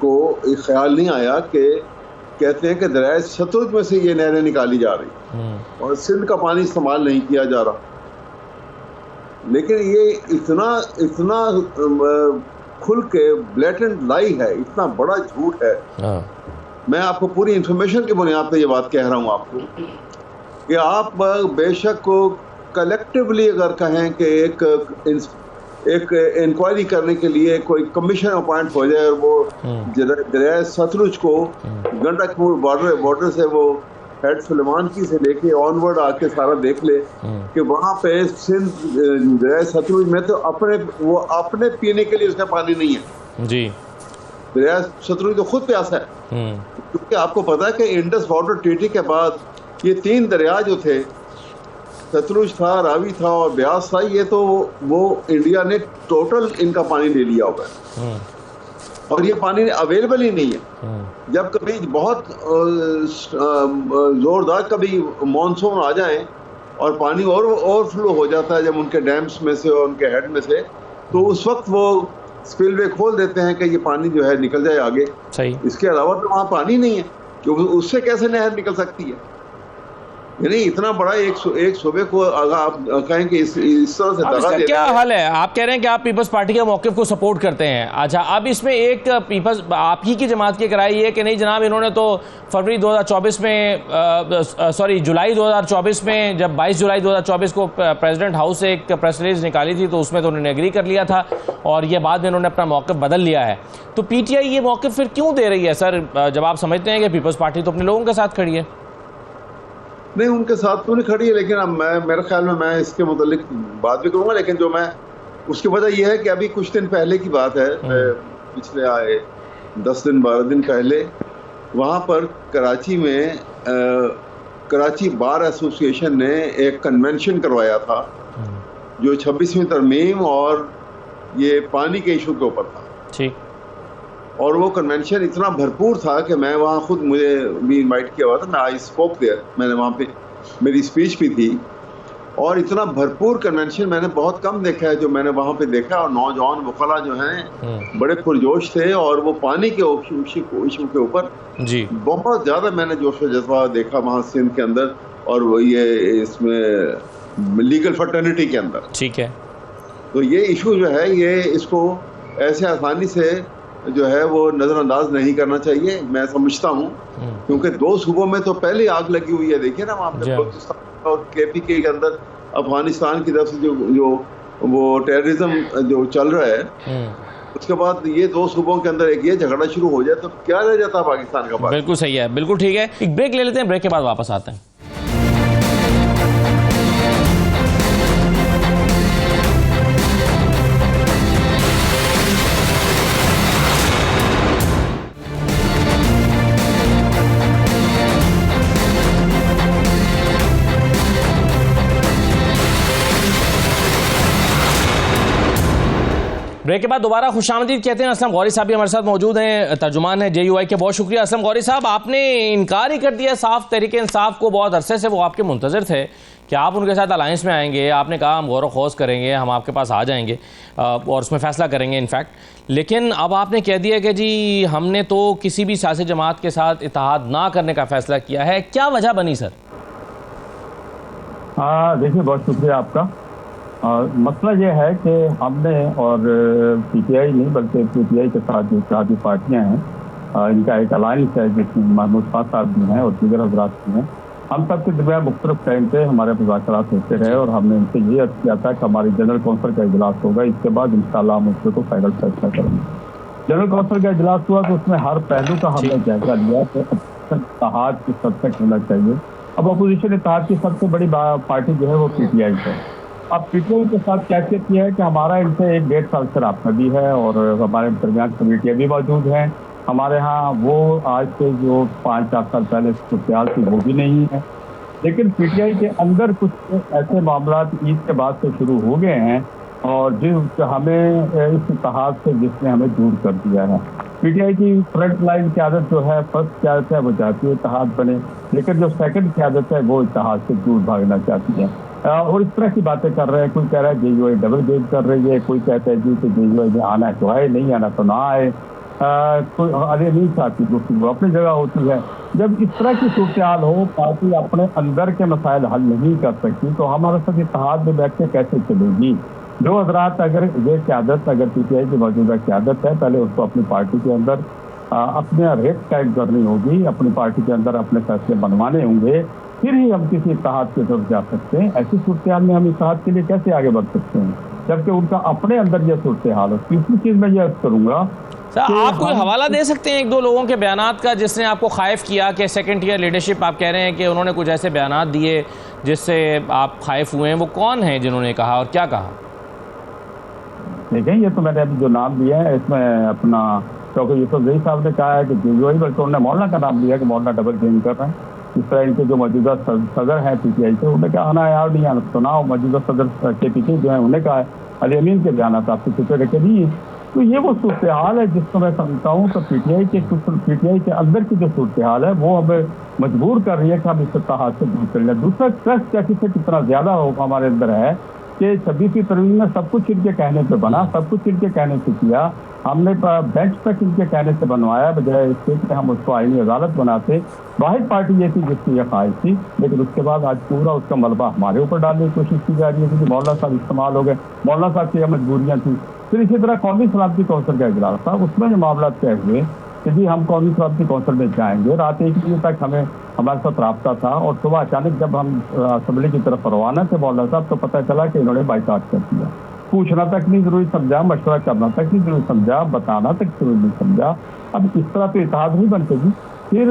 को एक ख्याल नहीं आया कि कहते हैं कि दरिया सतलुज में से ये नहरें निकाली जा रही और सिंध का पानी इस्तेमाल नहीं किया जा रहा। लेकिन ये इतना खुल के ब्लेटेंट लाई है, इतना बड़ा झूठ है। मैं आपको पूरी इंफॉर्मेशन की बुनियाद पे ये बात कह रहा हूँ आपको कि आप बेशक को कलेक्टिवली अगर कहें कि एक इंक्वायरी करने के लिए कोई कमीशन अपॉइंट हो जाए और वो दरिया सतलुज को गंडकपुर बॉर्डर से वो हेड सुलेमानकी से लेके ऑनवर्ड आके सारा देख ले कि वहाँ पे सिंध दरिया सतलुज में तो अपने पीने के लिए उसका पानी नहीं है जी। दरिया सतलुज तो खुद प्यासा है, क्योंकि आपको पता है कि इंडस वाटर ट्रीटी के बाद ये 3 दरिया जो थे, सतलुज था, रावी था और ब्यास था, ये तो वो इंडिया ने टोटल इनका पानी ले लिया हुआ है और ये पानी अवेलेबल ही नहीं है। जब कभी बहुत जोरदार कभी मॉनसून आ जाए और पानी और ओवरफ्लो हो जाता है जब उनके डैम्स में से और उनके हेड में से, तो उस वक्त वो स्पिलवे खोल देते हैं कि ये पानी जो है निकल जाए आगे। सही। इसके अलावा तो वहाँ पानी नहीं है, क्योंकि उससे कैसे नहर निकल सकती है? यानी इतना बड़ा एक सूबे को अगर आप कहें कि इस तरह से दगा देना, क्या हाल है? आप कह रहे हैं कि आप पीपल्स पार्टी के मौक़िफ़ को सपोर्ट करते हैं। अच्छा, अब इसमें एक पीपल्स आप ही की जमात की कराई है कि नहीं जनाब, इन्होंने तो फरवरी 2024 में जुलाई 2024 में जब 22 जुलाई 2024 को प्रेसिडेंट हाउस से एक प्रेस रिलीज निकाली थी तो उसमें तो उन्होंने एग्री कर लिया था और ये बाद में उन्होंने अपना मौक़िफ़ बदल लिया है। तो पीटीआई ये मौक़िफ़ फिर क्यों दे रही है सर, जब आप समझते हैं कि पीपल्स पार्टी तो अपने लोगों के साथ खड़ी है? नहीं, उनके साथ तो नहीं खड़ी है, लेकिन अब मेरे ख्याल में मैं इसके मुतालिक बात भी करूँगा। लेकिन जो मैं उसकी वजह यह है कि अभी कुछ दिन पहले की बात है, पिछले आए 10 दिन 12 दिन पहले वहाँ पर कराची में कराची बार एसोसिएशन ने एक कन्वेंशन करवाया था जो 26वीं तरमीम और ये पानी के इशू के ऊपर था। ठीक। और वो कन्वेंशन इतना भरपूर था कि मैं वहाँ खुद, मुझे भी इनवाइट किया हुआ था, मैं आई स्पोक देयर, मैंने वहाँ पे मेरी स्पीच भी थी। और इतना भरपूर कन्वेंशन मैंने बहुत कम देखा है जो मैंने वहाँ पे देखा। और नौजवान वकला जो हैं बड़े पुरजोश थे और वो पानी के इशू के ऊपर जी बहुत ज़्यादा मैंने जोश व जज्बा देखा वहाँ सिंध के अंदर, और वो ये इसमें लीगल फर्टर्निटी के अंदर। ठीक है। तो ये इशू जो है, ये इसको ऐसे आसानी से जो है वो नज़रअंदाज नहीं करना चाहिए, मैं समझता हूँ, क्योंकि 2 सूबों में तो पहले आग लगी हुई है। देखिए ना वहाँ पे बलूचिस्तान और KPK के अंदर अफगानिस्तान की तरफ से जो वो टेररिज्म जो चल रहा है, उसके बाद ये 2 सूबों के अंदर एक ये झगड़ा शुरू हो जाए तो क्या रह जाता है पाकिस्तान का पास? बिल्कुल सही है, बिल्कुल ठीक है। एक ब्रेक ले लेते हैं, ब्रेक के बाद वापस आते हैं। ब्रेक के बाद दोबारा खुशामदीद कहते हैं। असलम गौरी साहब भी हमारे साथ मौजूद हैं, तर्जुमान है JUI के। बहुत शुक्रिया असलम गौरी साहब, आपने इनकार ही कर दिया साफ। तहरीक इंसाफ को बहुत अरसे से वो आपके मुंतज़िर थे कि आप उनके साथ अलायंस में आएंगे। आपने कहा हम गौर व खौज करेंगे, हम आपके पास आ जाएंगे और उसमें फ़ैसला करेंगे इनफैक्ट। लेकिन अब आपने कह दिया कि जी हमने तो किसी भी सियासी जमात के साथ इत्तेहाद ना करने का फ़ैसला किया है। क्या वजह बनी सर? देखिए, बहुत शुक्रिया आपका। मसला ये है कि हमने और PTI नहीं बल्कि PTI के साथ जो इत्तेहादी पार्टियाँ हैं इनका एक अलायंस है जिसमें महमूद खान साहब भी हैं और दीगर हजरात भी हैं। हम सब के दरमियान मुख्तलिफ टाइम पे हमारे मुज़ाकरात होते रहे और हमने इनसे ये अर्ज़ किया था कि हमारी जनरल कौंसिल का इजलास होगा, इसके बाद इंशाअल्लाह हम उसको फाइनल फैसला करेंगे। जनरल कौंसिल का इजलास हुआ तो उसमें हर पहलू का हमने जायजा लिया कि इत्तेहाद किस हद तक होना चाहिए। अब अपोजिशन इत्तेहाद की सबसे बड़ी पार्टी जो है वो PTI है। अब PTI के साथ क्या किया है कि हमारा इनसे 1-1.5 साल से राब्ता भी है और हमारे दरमियान कमेटियाँ भी मौजूद हैं। हमारे यहाँ वो आज से जो 5-4 साल पहले सूरत थी वो भी नहीं है। लेकिन PTI के अंदर कुछ ऐसे मामला ईद के बाद से शुरू हो गए हैं और जिस हमें इस इत्तेहाद से जिसने हमें दूर कर दिया है। PTI की फ्रंट लाइन की आदत जो है, फर्स्ट की आदत है वो चाहती है इत्तेहाद बने, लेकिन जो सेकंड की आदत है वो इत्तेहाद से दूर भागना चाहती है और इस तरह की बातें कर रहे हैं। कोई कह रहा है JUI डबल गेम कर रही है, कोई कहता है जी कि JUI में आना तो आए, नहीं आना तो ना आए। कोई अरे नहीं चाहती, वो अपनी जगह होती है। जब इस तरह की सूरत हाल हो, पार्टी अपने अंदर के मसाइल हल नहीं कर सकती तो हमारे साथ इत्तेहाद में बैठ के कैसे चलेगी? जो हजरात अगर ये क़यादत अगर PTI की मौजूदा क़यादत है, पहले उसको अपनी पार्टी के अंदर अपने रेट कायम करनी होगी, अपनी पार्टी के अंदर अपने फैसले बनवाने होंगे, फिर ही हम किसी इत्तेहाद की तरफ जा सकते हैं। ऐसी सूरत हाल में हम इत्तेहाद के लिए कैसे आगे बढ़ सकते हैं जबकि उनका अपने अंदर यह सूरत हाल हो। तीसरी चीज़ मैं ये अर्ज करूँगा, आप कोई हवाला दे सकते हैं 1-2 लोगों के बयानात का जिसने आपको खाइफ किया कि सेकंड ईयर लीडरशिप, आप कह रहे हैं कि उन्होंने कुछ ऐसे बयानात दिए जिससे आप खाइफ हुए हैं, वो कौन है जिन्होंने कहा और क्या कहा? देखें, ये तो मैंने अभी जो नाम लिया है इसमें अपना डॉक्टर यूसुफ साहब ने कहा है कि JUI, बल्कि उन्होंने मौलाना का नाम लिया कि मौलाना डबल गेम कर रहे हैं। इस तरह इनके जो मौजूदा सदर हैं PTI के, उन्हें कहा आना यार नहीं आना तो ना हो। मौजूदा सदर KPK जो है उन्हें कहा है, अली अमीन के बयान आपके चित्र रखे दिए। तो ये वो सूरत हाल है जिसको मैं समझता हूँ तो PTI के अंदर की जो सूरत हाल है वो हमें मजबूर कर रही है कि हम इस इत्तेहाद से दूर कर लें। दूसरा स्ट्रेस कैसे से कितना ज़्यादा हो हमारे अंदर है कि 26वीं तरमीम में सब कुछ इनके कहने पे बना, सब कुछ इनके कहने से किया। हमने बेंच तक इनके कहने से बनवाया, बजाय इसके कि हम उसको आईनी अदालत बनाते। वाहिद पार्टी ये थी जिसकी यह ख्वाहिश थी, लेकिन उसके बाद आज पूरा उसका मलबा हमारे ऊपर डालने की कोशिश की जा रही है क्योंकि मौलाना साहब इस्तेमाल हो गए। मौलाना साहब की यह मजबूरियाँ थी। फिर इसी तरह कौमी सलामती कौंसिल का इजलास था, उसमें जो मामला तय हुए कि जी हम कौमी सलामती कौंसिल में जाएंगे। रात 1 बजे तक हमारे साथ रब्ता था और सुबह अचानक जब हम असम्बली की तरफ रवाना थे मौलाना साहब, तो पता चला कि इन्होंने बाइकाट कर दिया। पूछना तक नहीं जरूरी समझा, मशवरा करना तक नहीं जरूरी समझा, बताना तक जरूरी नहीं समझा। अब इस तरह तो इत्तेहाद नहीं बन सकी। फिर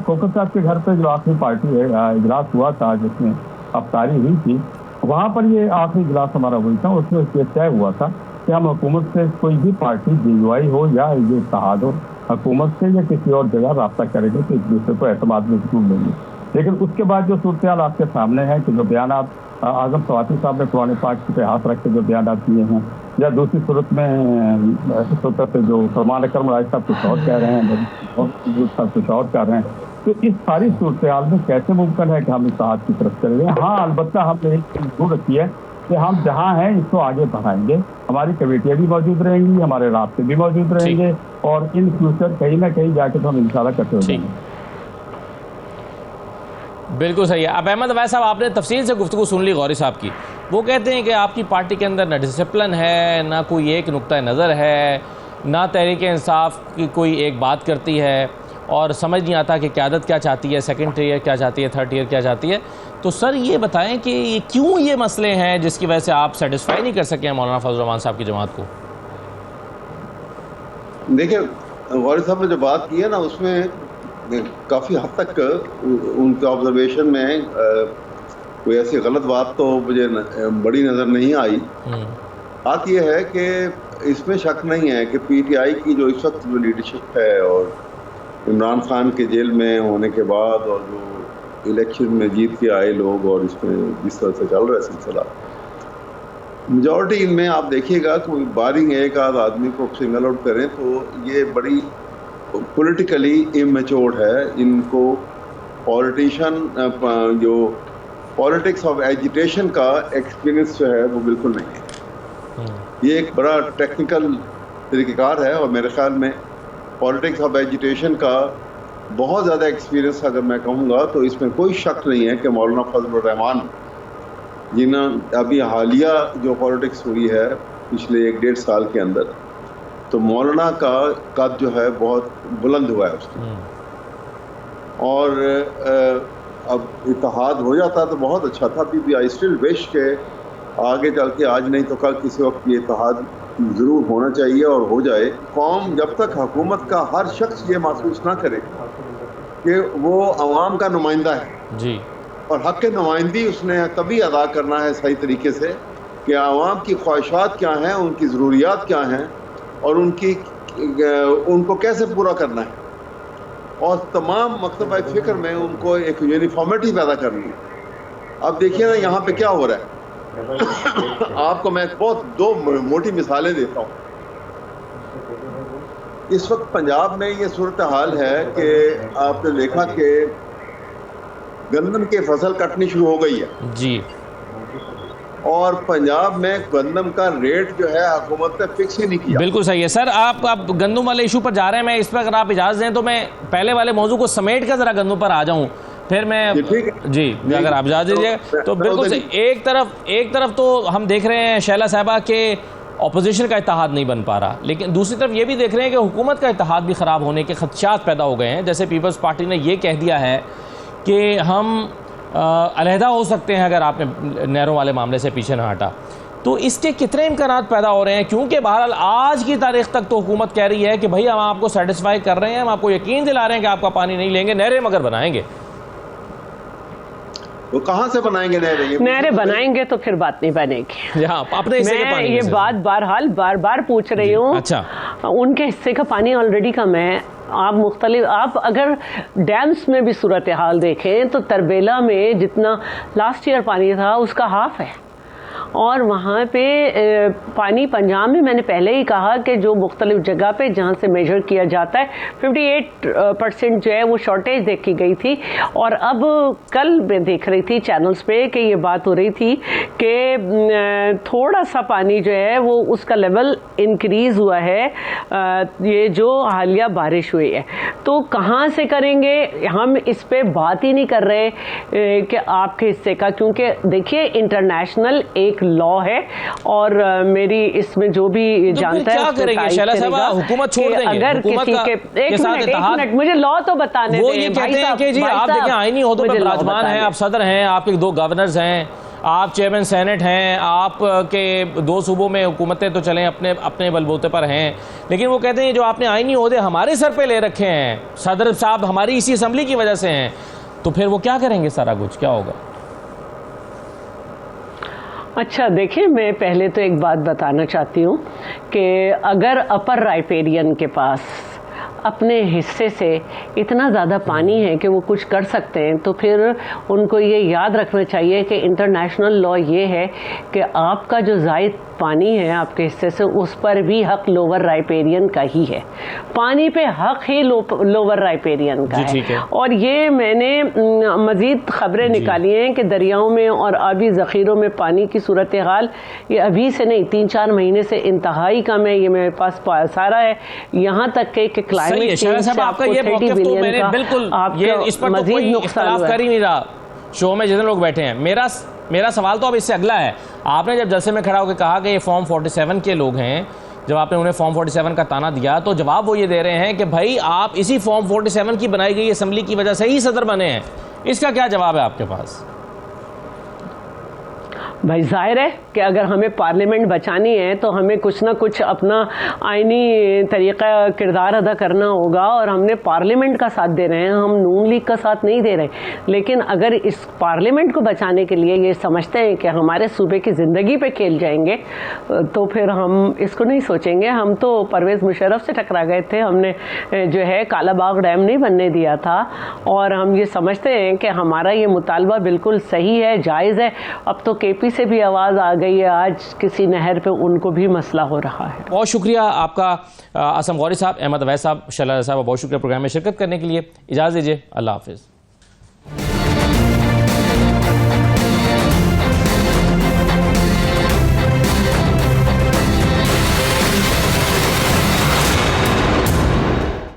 कोकर साहब के घर पे जो आखिरी पार्टी है इजलास हुआ था जिसमें अफ्तारी हुई थी, वहाँ पर ये आखिरी इजलास हमारा हुई था। उसमें तय हुआ था कि हम हुकूमत से कोई भी पार्टी JUI हो या ये इत्तेहाद हो, हुकूमत से या किसी और जगह रब्ता करेंगे तो एक दूसरे को एतमाद में जरूर लेंगे। लेकिन उसके बाद जो सूरत हाल आपके सामने है कि जो बयान आजम सवाती साहब ने कुरान पाक पे हाथ रख के जो बयान दिए हैं, या दूसरी सूरत में सूरत से जो फरमान अकरम राज साहब कुछ और कह रहे हैं और कुछ और कह रहे हैं, तो इस सारी सूरत हाल में कैसे मुमकिन है कि हम इत्तेहाद की तरफ चले जाएं? हाँ, अलबत्ता हमने एक चीज़ जरूर रखी है कि हम जहाँ हैं इसको आगे बढ़ाएंगे। हमारी कमेटियाँ भी मौजूद रहेंगी, हमारे रास्ते भी मौजूद रहेंगे और इन फ्यूचर कहीं ना कहीं जाके तो हम इंशाल्लाह करते हो जाएंगे। बिल्कुल सही है। अब अहमद अवैस साहब, आपने तफसील से गुफ्तगू सुन ली गौरी साहब की। वो कहते हैं कि आपकी पार्टी के अंदर ना डिसिप्लिन है, ना कोई एक नुक्ता नज़र है, ना तहरीक इंसाफ की कोई एक बात करती है और समझ नहीं आता कि क़यादत क्या चाहती है, सेकंड ईयर क्या चाहती है, थर्ड ईयर क्या चाहती है। तो सर ये बताएं कि क्यों ये मसले हैं जिसकी वजह से आप सेटिस्फाई नहीं कर सके हैं मौलाना फजल रहमान साहब की जमात को? देखिए, गौरी साहब ने जो बात की है ना उसमें काफ़ी हद तक उनके ऑब्जर्वेशन में कोई ऐसी गलत बात तो मुझे बड़ी नज़र नहीं आई। बात यह है कि इसमें शक नहीं है कि PTI की जो इस वक्त जो लीडरशिप है और इमरान खान के जेल में होने के बाद और जो इलेक्शन में जीत के आए लोग और इसमें जिस तरह से चल रहा है सिलसिला, मेजॉरिटी इनमें आप देखिएगा कोई बारिंग एक आध आदमी को सिंगल आउट करें तो ये बड़ी पॉलिटिकली इमेच्योर्ड है। इनको पॉलिटिशियन जो पॉलिटिक्स ऑफ एजिटेशन का एक्सपीरियंस जो है वो बिल्कुल नहीं है। ये एक बड़ा टेक्निकल तरीक़ेकार है और मेरे ख्याल में पॉलिटिक्स ऑफ एजिटेशन का बहुत ज़्यादा एक्सपीरियंस अगर मैं कहूँगा तो इसमें कोई शक नहीं है कि मौलाना फजलुर रहमान जिन्होंने अभी हालिया जो पॉलिटिक्स हुई है पिछले 1-1.5 साल के अंदर, तो मौलाना का कद जो है बहुत बुलंद हुआ है उसका। और अब इत्तेहाद हो जाता तो बहुत अच्छा था। अभी आई स्टिल विश के आगे चल के आज नहीं तो कल किसी वक्त ये इत्तेहाद ज़रूर होना चाहिए और हो जाए। कौम जब तक हुकूमत का हर शख्स ये महसूस ना करे कि वो अवाम का नुमाइंदा है जी, और हक़ नुमाइंदी उसने तभी अदा करना है सही तरीके से कि आवाम की ख्वाहिशात क्या हैं, उनकी ज़रूरियात क्या हैं और उनको कैसे पूरा करना है और तमाम मकतबा फ़िक्र में उनको एक यूनिफॉर्मिटी पैदा करनी है। अब देखिए ना यहाँ पे क्या हो रहा है। आपको मैं दो मोटी मिसालें देता हूँ। इस वक्त पंजाब में ये सूरत हाल है कि आपने देखा कि गंदम की फसल कटनी शुरू हो गई है जी, और पंजाब में गंदम का रेट जो है हुकूमत ने फिक्स ही नहीं किया। बिल्कुल सही है सर। आप गंदम वाले इशू पर जा रहे हैं, मैं इस पर अगर आप इजाज़त दें तो मैं पहले वाले मौजू को समेट कर ज़रा गंदम पर आ जाऊं, फिर मैं जी अगर आप इजाज़त दीजिए तो बिल्कुल सही। एक तरफ तो हम देख रहे हैं शैला साहबा के अपोजिशन का इत्तेहाद नहीं बन पा रहा, लेकिन दूसरी तरफ ये भी देख रहे हैं कि हुकूमत का इत्तेहाद भी ख़राब होने के खदशात पैदा हो गए हैं। जैसे पीपल्स पार्टी ने ये कह दिया है कि हम अलहदा हो सकते हैं अगर आपने नहरों वाले मामले से पीछे ना हटा, तो इसके कितने इम्कानात पैदा हो रहे हैं? क्योंकि बहरहाल आज की तारीख तक तो हुकूमत कह रही है कि भाई हम आपको सेटिस्फाई कर रहे हैं, हम आपको यकीन दिला रहे हैं कि आपका पानी नहीं लेंगे, नहरें मगर बनाएंगे। वो कहाँ से बनाएंगे नहरें बनाएंगे तो फिर बात नहीं बनेगी। अपने हिस्से के पानी ये बात बार बार पूछ रही हूँ। अच्छा, उनके हिस्से का पानी ऑलरेडी कम है। आप अगर डैम्स में भी सूरत हाल देखें तो तरबेला में जितना लास्ट ईयर पानी था उसका हाफ है, और वहाँ पे पानी पंजाब में मैंने पहले ही कहा कि जो मुख्तलिफ जगह पे जहाँ से मेजर किया जाता है 58% जो है वो शॉर्टेज देखी गई थी। और अब कल मैं देख रही थी चैनल्स पे कि ये बात हो रही थी कि थोड़ा सा पानी जो है वो उसका लेवल इंक्रीज़ हुआ है, ये जो हालिया बारिश हुई है। तो कहाँ से करेंगे? हम इस पे बात ही नहीं कर रहे कि आपके हिस्से का, क्योंकि देखिए इंटरनेशनल एक लॉ है और मेरी इसमें जो भी जानता है क्या करेंगे शैला साहबा? हुकूमत छोड़ देंगे? अगर किसी के एक मिनट मुझे लॉ तो बताने वो ये कहते हैं कि जी आप देखें आईनी ओहदों पर विराजमान हैं, आप सदर हैं, आपके 2 गवर्नर्स हैं, आप चेयरमैन सेनेट हैं, आपके 2 सूबों में हुकूमतें तो चलें अपने अपने बलबूते पर हैं, लेकिन वो कहते हैं जो आपने आईनी ओहदे हमारे सर पे ले रखे हैं, सदर साहब हमारी इसी असम्बली की वजह से हैं, तो फिर वो क्या करेंगे? सारा कुछ क्या होगा? अच्छा देखिए, मैं पहले तो एक बात बताना चाहती हूँ कि अगर अपर राइपेरियन के पास अपने हिस्से से इतना ज़्यादा पानी है कि वो कुछ कर सकते हैं, तो फिर उनको ये याद रखना चाहिए कि इंटरनेशनल लॉ ये है कि आपका जो ज़ायद पानी है आपके हिस्से से, उस पर भी हक लोअर राइपेरियन का ही है। पानी पे हक ही लोअर राइपेरियन का है। और ये मैंने मज़ीद ख़बरें निकाली हैं कि दरियाओं में और आबी ज़ख़ीरों में पानी की सूरत हाल ये अभी से नहीं 3-4 महीने से इंतहाई कम है। ये मेरे पास सारा है, यहाँ तक के क्लाइमेट चेंज से आपको 30 बिलियन का मज़ीद नुकसान कर ही नहीं रहा शो में जितने लोग बैठे हैं। मेरा सवाल तो अब इससे अगला है। आपने जब जलसे में खड़ा होकर कहा कि ये फॉर्म 47 के लोग हैं, जब आपने उन्हें फॉर्म 47 का ताना दिया तो जवाब वो ये दे रहे हैं कि भाई आप इसी फॉर्म 47 की बनाई गई असम्बली की वजह से ही सदर बने हैं। इसका क्या जवाब है आपके पास? भाई जाहिर है कि अगर हमें पार्लियामेंट बचानी है तो हमें कुछ ना कुछ अपना आईनी तरीक़ा किरदार अदा करना होगा, और हमने पार्लियामेंट का साथ दे रहे हैं, हम नून लीग का साथ नहीं दे रहे। लेकिन अगर इस पार्लियामेंट को बचाने के लिए ये समझते हैं कि हमारे सूबे की ज़िंदगी पे खेल जाएंगे तो फिर हम इसको नहीं सोचेंगे। हम तो परवेज़ मुशर्रफ से टकरा गए थे, हमने जो है कालाबाग डैम नहीं बनने दिया था, और हम ये समझते हैं कि हमारा ये मुतालबा बिल्कुल सही है, जायज़ है। अब तो KP से भी आवाज़ आ गई है, आज किसी नहर पे उनको भी मसला हो रहा है। बहुत शुक्रिया आपका असम गौरी साहब, अहमद अवैस साहब, शहला साहब, बहुत शुक्रिया प्रोग्राम में शिरकत करने के लिए। इजाज़त दीजिए, अल्लाह हाफिज़।